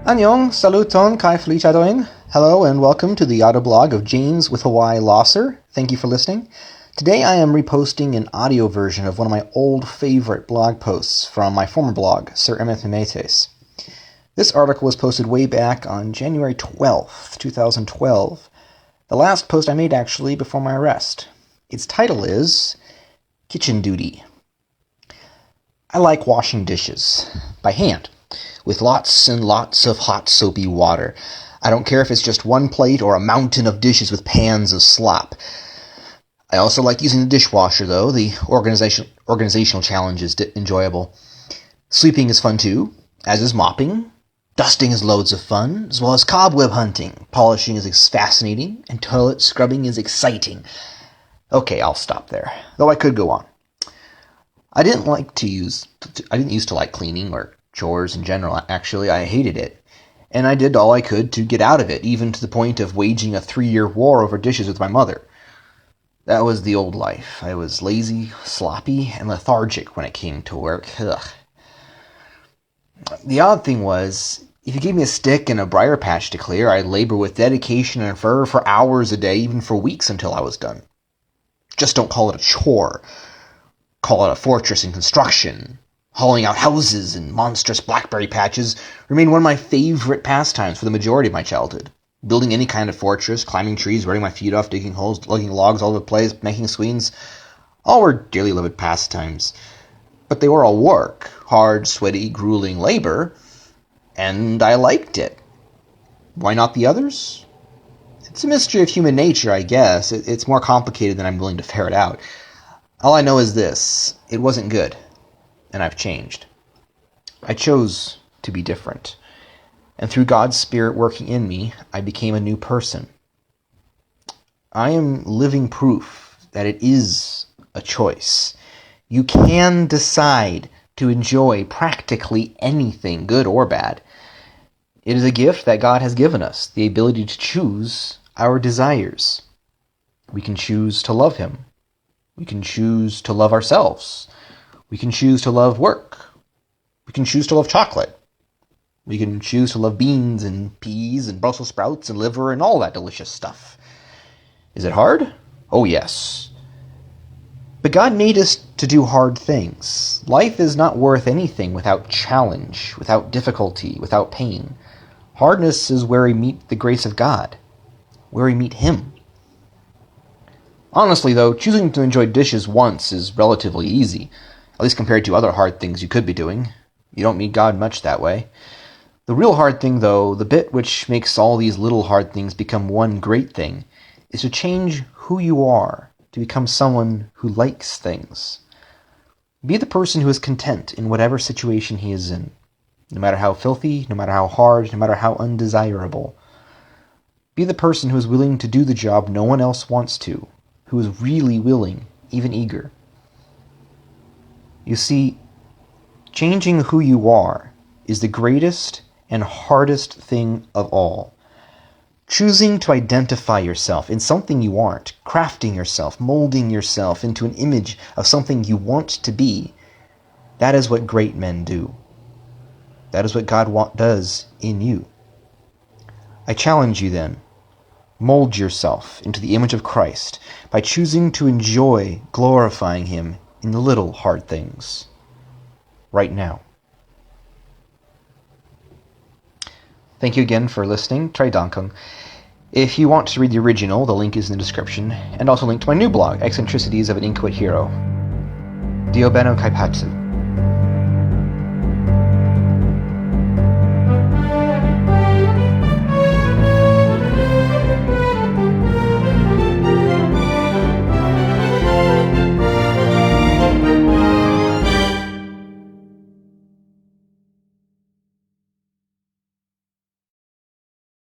Annyeong, saluton, kai felicadoin. Hello and welcome to the autoblog of James with a Y Losser. Thank you for listening. Today I am reposting an audio version of one of my old favorite blog posts from my former blog, Sir Emmett Memetes. This article was posted way back on January 12th, 2012. The last post I made actually before my arrest. Its title is Kitchen Duty. I like washing dishes by hand, with lots and lots of hot soapy water. I don't care if it's just one plate or a mountain of dishes with pans of slop. I also like using the dishwasher, though. The organizational challenge is enjoyable. Sweeping is fun, too, as is mopping. Dusting is loads of fun, as well as cobweb hunting. Polishing is fascinating, and toilet scrubbing is exciting. Okay, I'll stop there, though I could go on. I didn't used to like cleaning or chores in general. Actually, I hated it, and I did all I could to get out of it, even to the point of waging a 3-year war over dishes with my mother. That was the old life. I was lazy, sloppy, and lethargic when it came to work. Ugh. The odd thing was, if you gave me a stick and a briar patch to clear, I'd labor with dedication and fervor for hours a day, even for weeks until I was done. Just don't call it a chore. Call it a fortress in construction. Hauling out houses and monstrous blackberry patches remained one of my favorite pastimes for the majority of my childhood. Building any kind of fortress, climbing trees, running my feet off, digging holes, lugging logs all over the place, making sweens, all were dearly loved pastimes. But they were all work, hard, sweaty, grueling labor, and I liked it. Why not the others? It's a mystery of human nature, I guess. It's more complicated than I'm willing to ferret out. All I know is this: it wasn't good. And I've changed. I chose to be different. And through God's Spirit working in me, I became a new person. I am living proof that it is a choice. You can decide to enjoy practically anything, good or bad. It is a gift that God has given us, the ability to choose our desires. We can choose to love Him. We can choose to love ourselves. We can choose to love work. We can choose to love chocolate. We can choose to love beans and peas and Brussels sprouts and liver and all that delicious stuff. Is it hard? Oh, yes. But God made us to do hard things. Life is not worth anything without challenge, without difficulty, without pain. Hardness is where we meet the grace of God, where we meet Him. Honestly, though, choosing to enjoy dishes once is relatively easy. At least compared to other hard things you could be doing. You don't meet God much that way. The real hard thing, though, the bit which makes all these little hard things become one great thing, is to change who you are, to become someone who likes things. Be the person who is content in whatever situation he is in, no matter how filthy, no matter how hard, no matter how undesirable. Be the person who is willing to do the job no one else wants to, who is really willing, even eager. You see, changing who you are is the greatest and hardest thing of all. Choosing to identify yourself in something you aren't, crafting yourself, molding yourself into an image of something you want to be, that is what great men do. That is what God does in you. I challenge you then, mold yourself into the image of Christ by choosing to enjoy glorifying Him in the little hard things, right now. Thank you again for listening. Tre Dankung. If you want to read the original, the link is in the description, and also link to my new blog, Eccentricities of an Inkwit Hero. Dio Beno Kaipatsu.